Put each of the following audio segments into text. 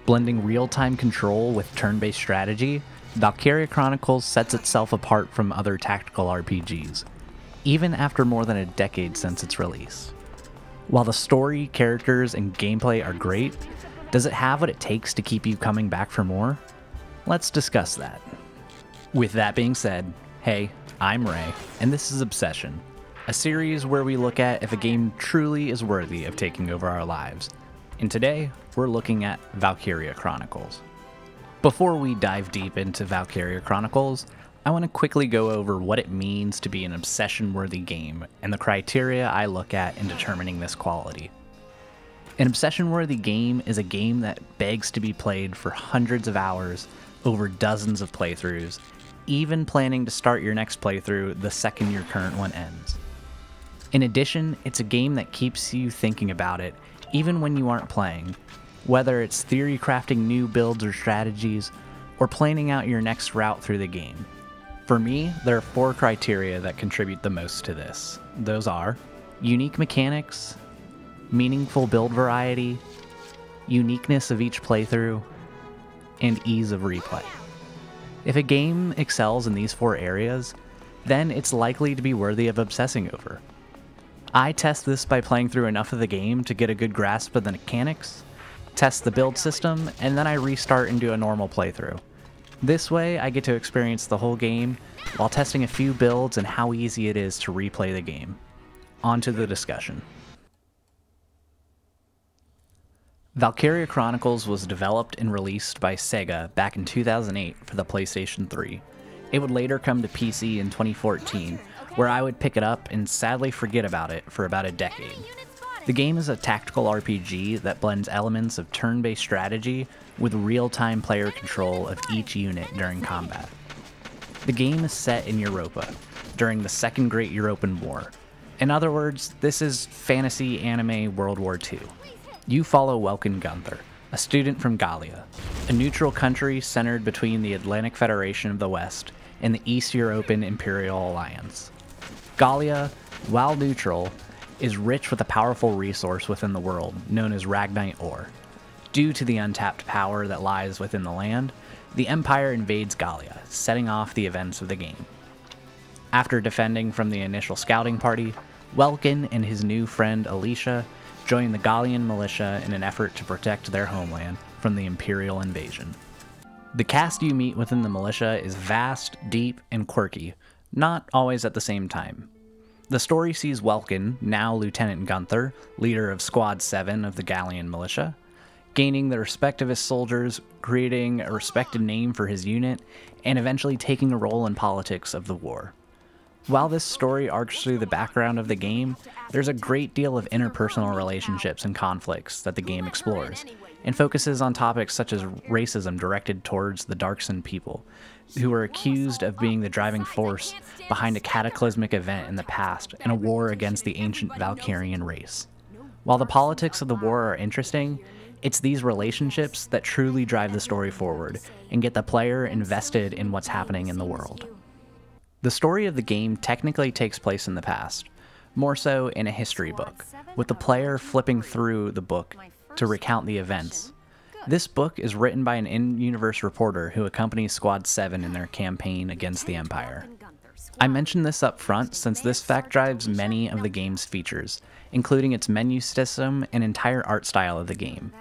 Blending real-time control with turn-based strategy, Valkyria Chronicles sets itself apart from other tactical RPGs, even after more than a decade since its release. While the story, characters, and gameplay are great, does it have what it takes to keep you coming back for more? Let's discuss that. With that being said, hey, I'm Ray, and this is Obsession, a series where we look at if a game truly is worthy of taking over our lives. And today, we're looking at Valkyria Chronicles. Before we dive deep into Valkyria Chronicles, I want to quickly go over what it means to be an obsession-worthy game and the criteria I look at in determining this quality. An obsession-worthy game is a game that begs to be played for hundreds of hours over dozens of playthroughs, even planning to start your next playthrough the second your current one ends. In addition, it's a game that keeps you thinking about it even when you aren't playing, whether it's theory crafting new builds or strategies, or planning out your next route through the game. For me, there are 4 criteria that contribute the most to this. Those are unique mechanics, meaningful build variety, uniqueness of each playthrough, and ease of replay. If a game excels in these 4 areas, then it's likely to be worthy of obsessing over. I test this by playing through enough of the game to get a good grasp of the mechanics, test the build system, and then I restart and do a normal playthrough. This way, I get to experience the whole game while testing a few builds and how easy it is to replay the game. On to the discussion. Valkyria Chronicles was developed and released by Sega back in 2008 for the PlayStation 3. It would later come to PC in 2014, where I would pick it up and sadly forget about it for about a decade. The game is a tactical RPG that blends elements of turn-based strategy with real-time player control of each unit during combat. The game is set in Europa, during the Second Great European War. In other words, this is fantasy anime World War II. You follow Welkin Gunther, a student from Gallia, a neutral country centered between the Atlantic Federation of the West and the East European Imperial Alliance. Gallia, while neutral, is rich with a powerful resource within the world known as Ragnite ore. Due to the untapped power that lies within the land, the Empire invades Gallia, setting off the events of the game. After defending from the initial scouting party, Welkin and his new friend Alicia join the Gallian militia in an effort to protect their homeland from the Imperial invasion. The cast you meet within the militia is vast, deep, and quirky, not always at the same time. The story sees Welkin, now Lieutenant Gunther, leader of Squad 7 of the Gallian militia, gaining the respect of his soldiers, creating a respected name for his unit, and eventually taking a role in politics of the war. While this story arcs through the background of the game, there's a great deal of interpersonal relationships and conflicts that the game explores, and focuses on topics such as racism directed towards the Darkson people, who were accused of being the driving force behind a cataclysmic event in the past in a war against the ancient Valkyrian race. While the politics of the war are interesting, it's these relationships that truly drive the story forward and get the player invested in what's happening in the world. The story of the game technically takes place in the past, more so in a history book, with the player flipping through the book to recount the events. This book is written by an in-universe reporter who accompanies Squad 7 in their campaign against the Empire. I mention this up front since this fact drives many of the game's features, including its menu system and entire art style of the game.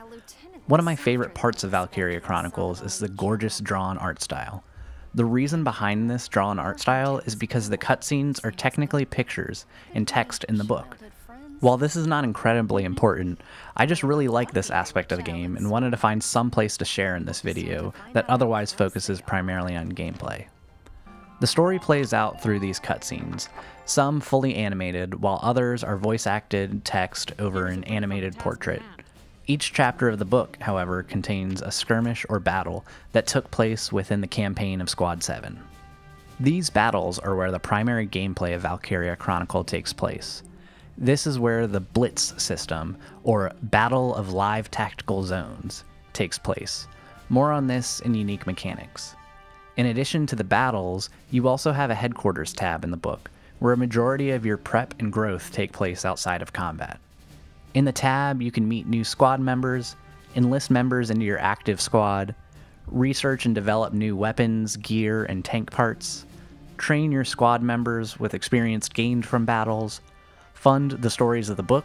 One of my favorite parts of Valkyria Chronicles is the gorgeous drawn art style. The reason behind this drawn art style is because the cutscenes are technically pictures and text in the book. While this is not incredibly important, I just really like this aspect of the game and wanted to find some place to share in this video that otherwise focuses primarily on gameplay. The story plays out through these cutscenes, some fully animated, while others are voice-acted text over an animated portrait. Each chapter of the book, however, contains a skirmish or battle that took place within the campaign of Squad 7. These battles are where the primary gameplay of Valkyria Chronicle takes place. This is where the Blitz system, or Battle of Live Tactical Zones, takes place. More on this in unique mechanics. In addition to the battles, you also have a headquarters tab in the book, where a majority of your prep and growth take place outside of combat. In the tab, you can meet new squad members, enlist members into your active squad, research and develop new weapons, gear, and tank parts, train your squad members with experience gained from battles, fund the stories of the book,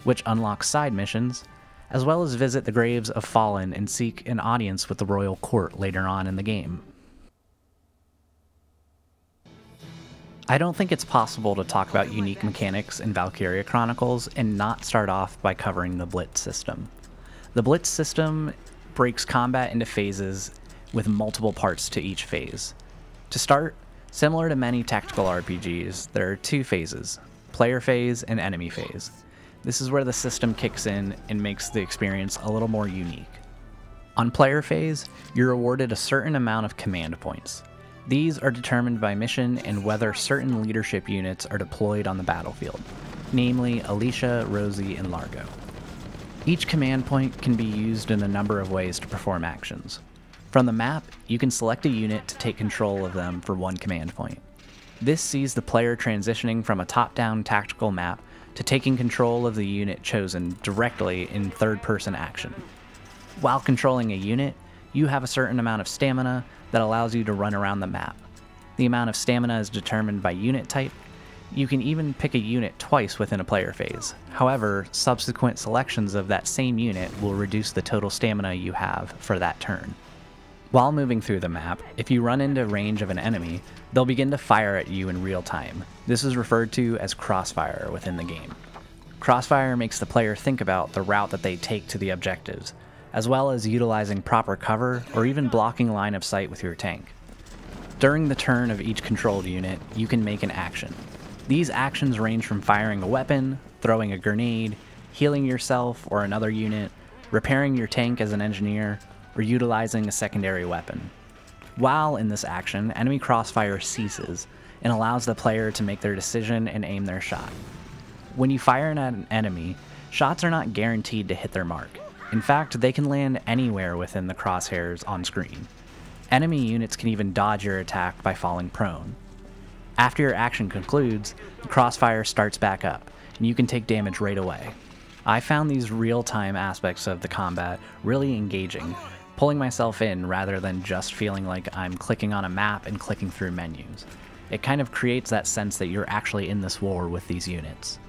which unlocks side missions, as well as visit the graves of fallen and seek an audience with the royal court later on in the game. I don't think it's possible to talk about unique mechanics in Valkyria Chronicles and not start off by covering the Blitz system. The Blitz system breaks combat into phases with multiple parts to each phase. To start, similar to many tactical RPGs, there are two phases, player phase and enemy phase. This is where the system kicks in and makes the experience a little more unique. On player phase, you're awarded a certain amount of command points. These are determined by mission and whether certain leadership units are deployed on the battlefield, namely Alicia, Rosie, and Largo. Each command point can be used in a number of ways to perform actions. From the map, you can select a unit to take control of them for one command point. This sees the player transitioning from a top-down tactical map to taking control of the unit chosen directly in third-person action. While controlling a unit, you have a certain amount of stamina that allows you to run around the map. The amount of stamina is determined by unit type. You can even pick a unit twice within a player phase. However, subsequent selections of that same unit will reduce the total stamina you have for that turn. While moving through the map, if you run into range of an enemy, they'll begin to fire at you in real time. This is referred to as crossfire within the game. Crossfire makes the player think about the route that they take to the objectives, as well as utilizing proper cover or even blocking line of sight with your tank. During the turn of each controlled unit, you can make an action. These actions range from firing a weapon, throwing a grenade, healing yourself or another unit, repairing your tank as an engineer, or utilizing a secondary weapon. While in this action, enemy crossfire ceases and allows the player to make their decision and aim their shot. When you fire at an enemy, shots are not guaranteed to hit their mark. In fact, they can land anywhere within the crosshairs on screen. Enemy units can even dodge your attack by falling prone. After your action concludes, the crossfire starts back up, and you can take damage right away. I found these real-time aspects of the combat really engaging, pulling myself in rather than just feeling like I'm clicking on a map and clicking through menus. It kind of creates that sense that you're actually in this war with these units.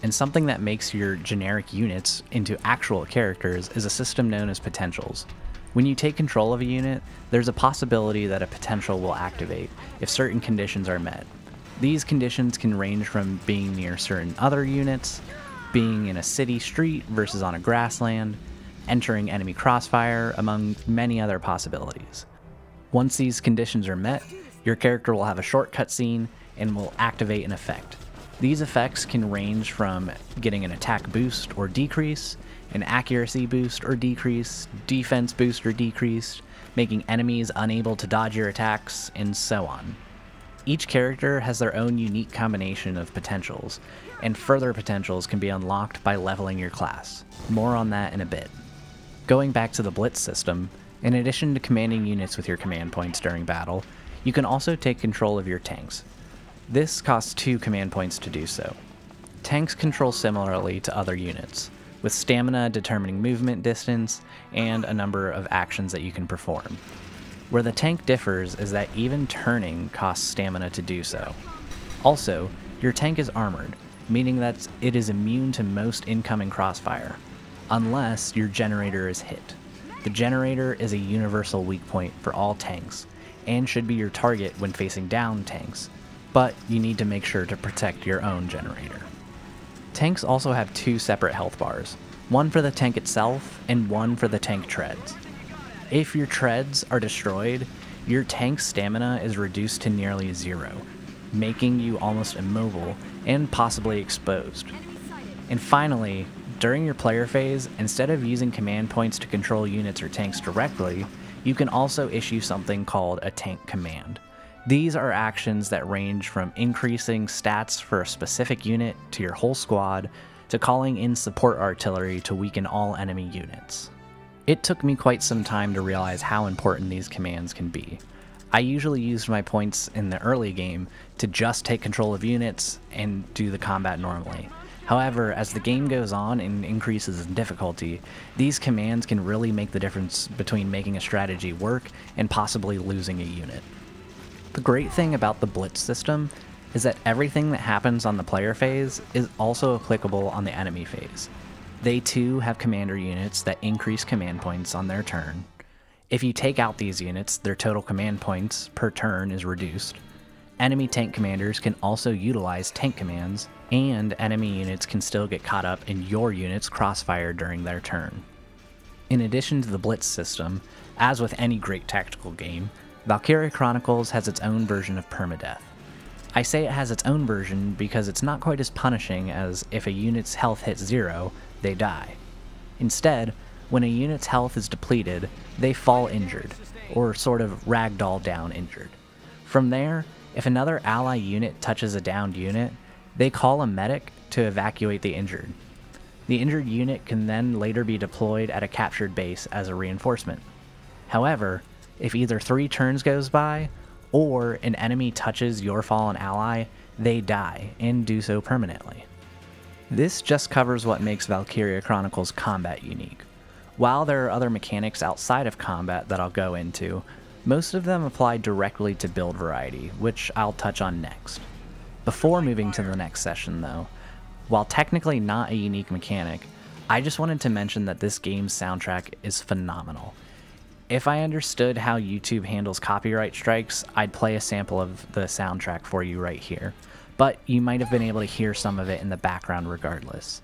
And something that makes your generic units into actual characters is a system known as potentials. When you take control of a unit, there's a possibility that a potential will activate if certain conditions are met. These conditions can range from being near certain other units, being in a city street versus on a grassland, entering enemy crossfire, among many other possibilities. Once these conditions are met, your character will have a short cutscene and will activate an effect. These effects can range from getting an attack boost or decrease, an accuracy boost or decrease, defense boost or decrease, making enemies unable to dodge your attacks, and so on. Each character has their own unique combination of potentials, and further potentials can be unlocked by leveling your class. More on that in a bit. Going back to the Blitz system, in addition to commanding units with your command points during battle, you can also take control of your tanks. This costs 2 command points to do so. Tanks control similarly to other units, with stamina determining movement distance and a number of actions that you can perform. Where the tank differs is that even turning costs stamina to do so. Also, your tank is armored, meaning that it is immune to most incoming crossfire, unless your generator is hit. The generator is a universal weak point for all tanks, and should be your target when facing down tanks, but you need to make sure to protect your own generator. Tanks also have 2 separate health bars, one for the tank itself and one for the tank treads. If your treads are destroyed, your tank's stamina is reduced to nearly 0, making you almost immobile and possibly exposed. And finally, during your player phase, instead of using command points to control units or tanks directly, you can also issue something called a tank command. These are actions that range from increasing stats for a specific unit to your whole squad, to calling in support artillery to weaken all enemy units. It took me quite some time to realize how important these commands can be. I usually used my points in the early game to just take control of units and do the combat normally. However, as the game goes on and increases in difficulty, these commands can really make the difference between making a strategy work and possibly losing a unit. The great thing about the Blitz system is that everything that happens on the player phase is also applicable on the enemy phase. They too have commander units that increase command points on their turn. If you take out these units, their total command points per turn is reduced. Enemy tank commanders can also utilize tank commands, and enemy units can still get caught up in your unit's crossfire during their turn. In addition to the Blitz system, as with any great tactical game, Valkyria Chronicles has its own version of permadeath. I say it has its own version because it's not quite as punishing as if a unit's health hits 0, they die. Instead, when a unit's health is depleted, they fall injured, or sort of ragdoll down injured. From there, if another ally unit touches a downed unit, they call a medic to evacuate the injured. The injured unit can then later be deployed at a captured base as a reinforcement. However, if either 3 turns goes by, or an enemy touches your fallen ally, they die, and do so permanently. This just covers what makes Valkyria Chronicles combat unique. While there are other mechanics outside of combat that I'll go into, most of them apply directly to build variety, which I'll touch on next. Before moving to the next session though, while technically not a unique mechanic, I just wanted to mention that this game's soundtrack is phenomenal. If I understood how YouTube handles copyright strikes, I'd play a sample of the soundtrack for you right here, but you might have been able to hear some of it in the background regardless.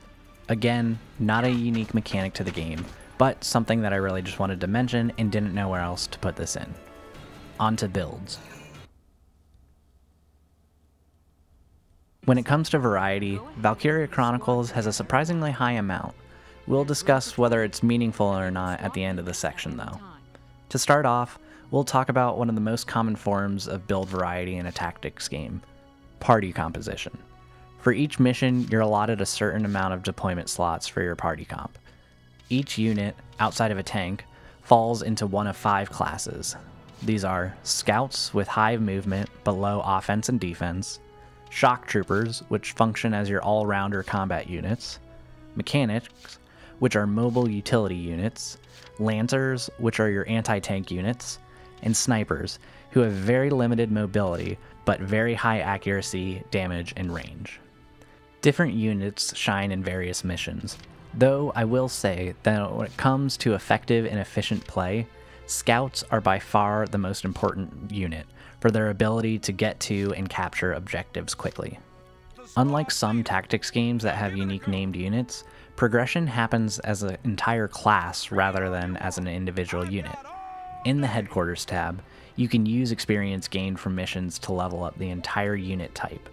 Again, not a unique mechanic to the game, but something that I really just wanted to mention and didn't know where else to put this in. On to builds. When it comes to variety, Valkyria Chronicles has a surprisingly high amount. We'll discuss whether it's meaningful or not at the end of the section though. To start off, we'll talk about one of the most common forms of build variety in a tactics game, party composition. For each mission, you're allotted a certain amount of deployment slots for your party comp. Each unit, outside of a tank, falls into one of 5 classes. These are Scouts with high movement but low offense and defense, Shock Troopers, which function as your all-rounder combat units, Mechanics, which are mobile utility units, Lancers, which are your anti-tank units, and Snipers, who have very limited mobility but very high accuracy, damage, and range. Different units shine in various missions, though I will say that when it comes to effective and efficient play, Scouts are by far the most important unit for their ability to get to and capture objectives quickly. Unlike some tactics games that have unique named units, progression happens as an entire class rather than as an individual unit. In the Headquarters tab, you can use experience gained from missions to level up the entire unit type.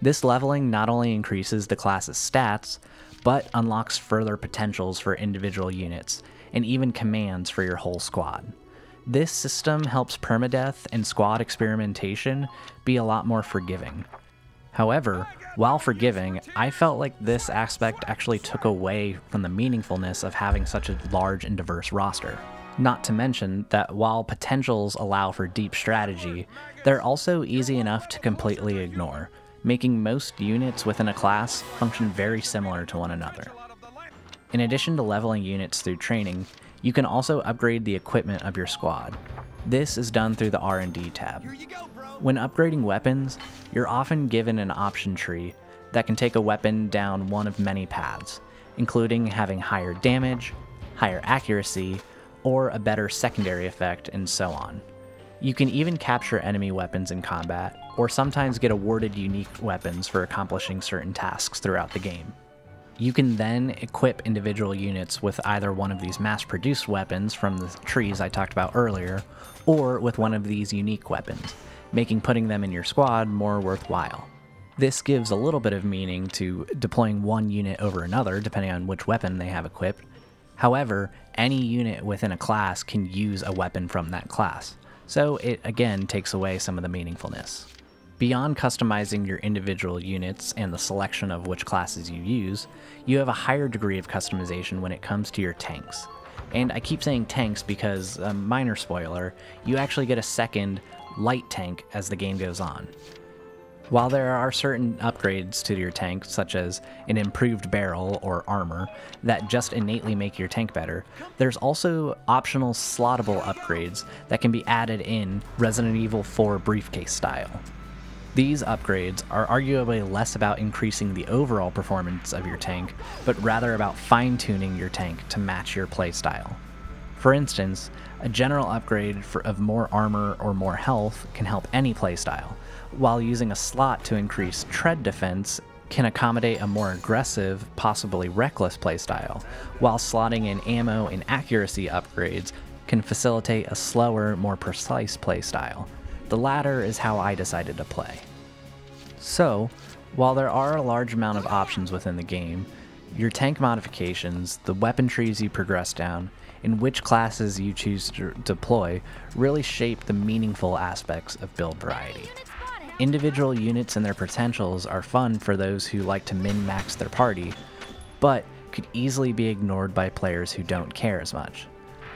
This leveling not only increases the class's stats, but unlocks further potentials for individual units, and even commands for your whole squad. This system helps permadeath and squad experimentation be a lot more forgiving. However, while forgiving, I felt like this aspect actually took away from the meaningfulness of having such a large and diverse roster. Not to mention that while potentials allow for deep strategy, they're also easy enough to completely ignore, making most units within a class function very similar to one another. In addition to leveling units through training, you can also upgrade the equipment of your squad. This is done through the R&D tab. When upgrading weapons, you're often given an option tree that can take a weapon down one of many paths, including having higher damage, higher accuracy, or a better secondary effect, and so on. You can even capture enemy weapons in combat, or sometimes get awarded unique weapons for accomplishing certain tasks throughout the game. You can then equip individual units with either one of these mass-produced weapons from the trees I talked about earlier, or with one of these unique weapons, making putting them in your squad more worthwhile. This gives a little bit of meaning to deploying one unit over another depending on which weapon they have equipped. However, any unit within a class can use a weapon from that class, so it again takes away some of the meaningfulness. Beyond customizing your individual units and the selection of which classes you use, you have a higher degree of customization when it comes to your tanks. And I keep saying tanks because, a minor spoiler, you actually get a second light tank as the game goes on. While there are certain upgrades to your tank, such as an improved barrel or armor, that just innately make your tank better, there's also optional slottable upgrades that can be added in Resident Evil 4 briefcase style. These upgrades are arguably less about increasing the overall performance of your tank, but rather about fine-tuning your tank to match your playstyle. For instance, a general upgrade of more armor or more health can help any playstyle, while using a slot to increase tread defense can accommodate a more aggressive, possibly reckless playstyle, while slotting in ammo and accuracy upgrades can facilitate a slower, more precise playstyle. The latter is how I decided to play. So, while there are a large amount of options within the game, your tank modifications, the weapon trees you progress down, and which classes you choose to deploy really shape the meaningful aspects of build variety. Individual units and their potentials are fun for those who like to min-max their party, but could easily be ignored by players who don't care as much.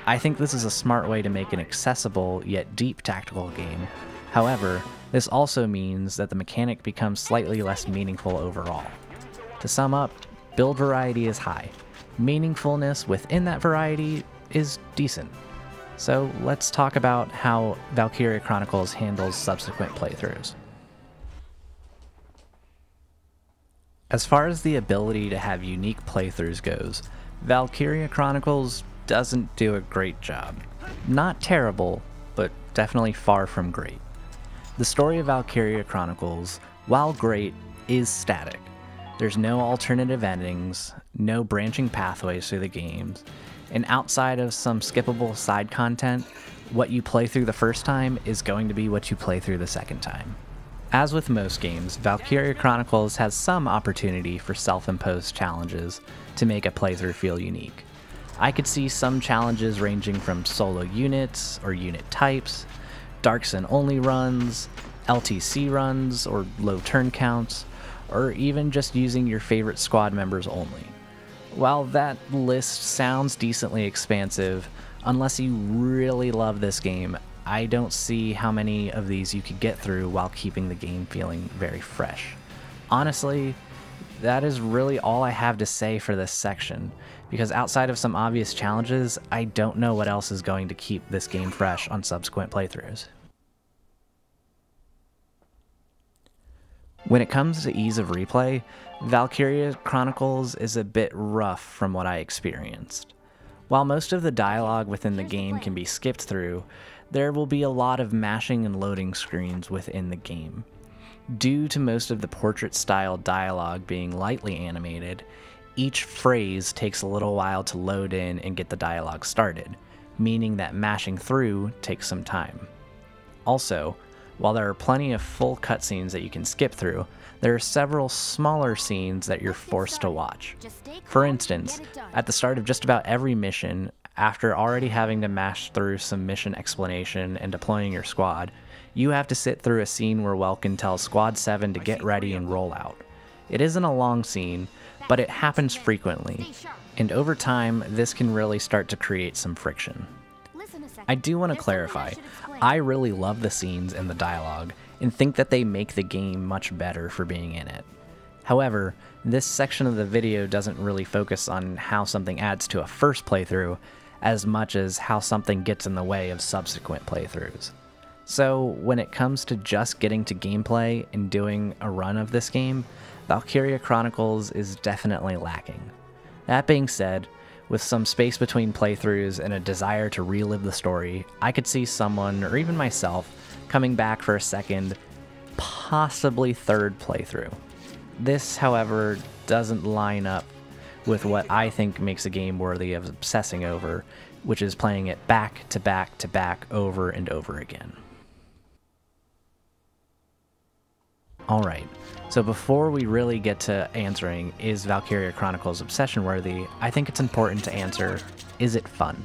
I think this is a smart way to make an accessible yet deep tactical game. However, this also means that the mechanic becomes slightly less meaningful overall. To sum up, build variety is high. Meaningfulness within that variety is decent. So let's talk about how Valkyria Chronicles handles subsequent playthroughs. As far as the ability to have unique playthroughs goes, Valkyria Chronicles doesn't do a great job. Not terrible, but definitely far from great. The story of Valkyria Chronicles, while great, is static. There's no alternative endings, no branching pathways through the games, and outside of some skippable side content, what you play through the first time is going to be what you play through the second time. As with most games, Valkyria Chronicles has some opportunity for self-imposed challenges to make a playthrough feel unique. I could see some challenges ranging from solo units or unit types, dark zone only runs, LTC runs or low turn counts, or even just using your favorite squad members only. While that list sounds decently expansive, unless you really love this game, I don't see how many of these you could get through while keeping the game feeling very fresh. Honestly, that is really all I have to say for this section, because outside of some obvious challenges, I don't know what else is going to keep this game fresh on subsequent playthroughs. When it comes to ease of replay, Valkyria Chronicles is a bit rough from what I experienced. While most of the dialogue within the game can be skipped through, there will be a lot of mashing and loading screens within the game. Due to most of the portrait-style dialogue being lightly animated, each phrase takes a little while to load in and get the dialogue started, meaning that mashing through takes some time. Also, while there are plenty of full cutscenes that you can skip through, there are several smaller scenes that you're forced to watch. For instance, at the start of just about every mission, after already having to mash through some mission explanation and deploying your squad, you have to sit through a scene where Welkin tells Squad 7 to get ready and roll out. It isn't a long scene, but it happens frequently, and over time, this can really start to create some friction. I do want to clarify, I really love the scenes and the dialogue, and think that they make the game much better for being in it. However, this section of the video doesn't really focus on how something adds to a first playthrough, as much as how something gets in the way of subsequent playthroughs. So when it comes to just getting to gameplay and doing a run of this game, Valkyria Chronicles is definitely lacking. That being said, with some space between playthroughs and a desire to relive the story, I could see someone, or even myself, coming back for a second, possibly third playthrough. This, however, doesn't line up with what I think makes a game worthy of obsessing over, which is playing it back to back to back over and over again. Alright, so before we really get to answering, is Valkyria Chronicles obsession worthy, I think it's important to answer, is it fun?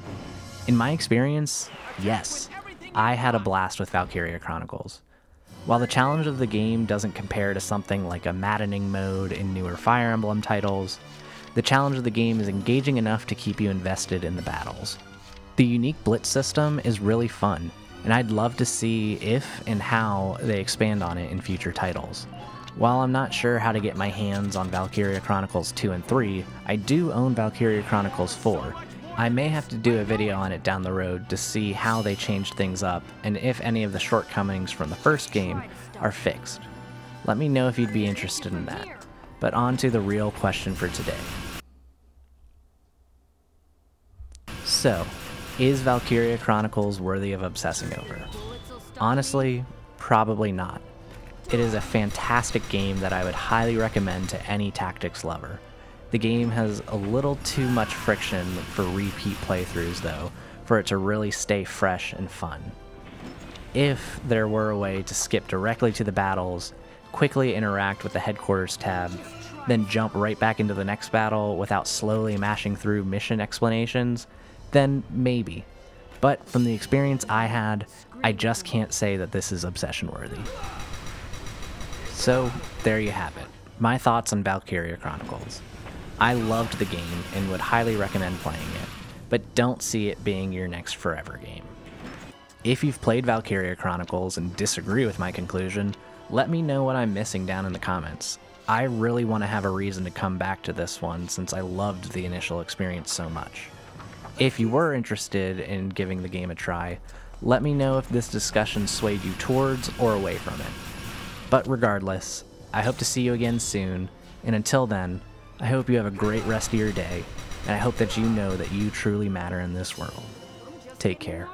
In my experience, yes. I had a blast with Valkyria Chronicles. While the challenge of the game doesn't compare to something like a maddening mode in newer Fire Emblem titles, the challenge of the game is engaging enough to keep you invested in the battles. The unique blitz system is really fun. and I'd love to see if and how they expand on it in future titles. While I'm not sure how to get my hands on Valkyria Chronicles 2 and 3, I do own Valkyria Chronicles 4. I may have to do a video on it down the road to see how they changed things up and if any of the shortcomings from the first game are fixed. Let me know if you'd be interested in that. But on to the real question for today. So, is Valkyria Chronicles worthy of obsessing over? Honestly, probably not. It is a fantastic game that I would highly recommend to any tactics lover. The game has a little too much friction for repeat playthroughs though, for it to really stay fresh and fun. If there were a way to skip directly to the battles, quickly interact with the headquarters tab, then jump right back into the next battle without slowly mashing through mission explanations, then maybe. But from the experience I had, I just can't say that this is obsession worthy. So there you have it, my thoughts on Valkyria Chronicles. I loved the game and would highly recommend playing it, but don't see it being your next forever game. If you've played Valkyria Chronicles and disagree with my conclusion, let me know what I'm missing down in the comments. I really want to have a reason to come back to this one since I loved the initial experience so much. If you were interested in giving the game a try, let me know if this discussion swayed you towards or away from it. But regardless, I hope to see you again soon, and until then, I hope you have a great rest of your day, and I hope that you know that you truly matter in this world. Take care.